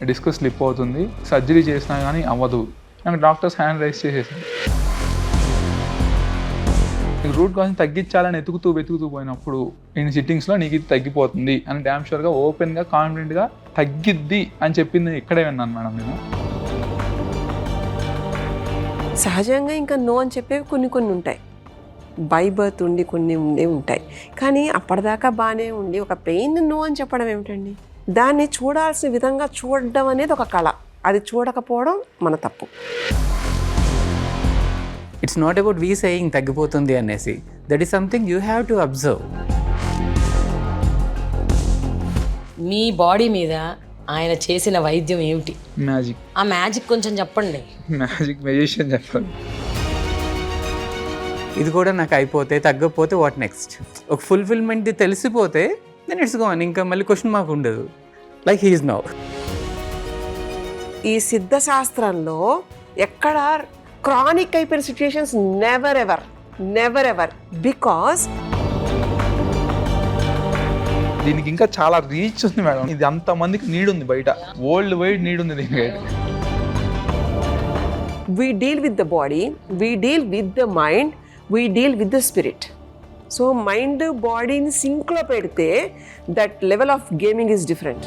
Disc slip అవుతుంది, surgery చేసినా కానీ అవ్వదు. నాకు డాక్టర్స్ హ్యాండ్ రైస్ చేసేసారు. నీకు రూట్ కాజ్ తగ్గించాలని వెతుకుతూ పోయినప్పుడు నేను సిట్టింగ్స్లో నీకు ఇది తగ్గిపోతుంది అని డ్యామ్ షూర్గా ఓపెన్గా కాన్ఫిడెంట్గా తగ్గిద్ది అని చెప్పింది ఇక్కడే విన్నాను మేడం నేను. సహజంగా ఇంకా నో అని చెప్పేవి కొన్ని ఉంటాయి, బై బర్త్ ఉండి కొన్ని ఉంటాయి. కానీ అప్పటిదాకా బాగానే ఉండి ఒక పెయిన్ నో అని చెప్పడం ఏమిటండి? దాన్ని చూడాల్సిన విధంగా చూడడం అనేది ఒక కళ, అది చూడకపోవడం మన తప్పు. It's not about we saying తగ్గిపోతుంది అనేసి, that is something you have to observe. Me body మీద ఆయన చేసిన వైద్యం ఏమిటి? మ్యాజిక్. ఆ మ్యాజిక్ కొంచెం చెప్పండి. మ్యాజిక్ మెజిషియన్ చెప్పండి. ఇది కూడా నాకు అయిపోతే తగ్గకపోతే వాట్ నెక్స్ట్? ఒక ఫుల్ఫిల్మెంట్ తెలిసిపోతే దెన్ ఇట్స్ గోన్, ఇంకా మళ్ళీ క్వశ్చన్ మాకు ఉండదు. Like he is now. ఈ సిద్ధ శాస్త్రంలో ఎక్కడ క్రానిక్ అయిపోయిన సిచ్యుయేషన్స్ నెవర్ ఎవర్ బికాస్ దీనికి ఇంకా చాలా రీచ్ ఉంది మేడం. ఇది అంతమందికి నీడ్ ఉంది, బయట వరల్డ్ వైడ్ నీడ్ ఉంది దీనికి. we deal with the body, we deal with the mind, we deal with the spirit. So mind body in sync lo pedite that level of gaming is different.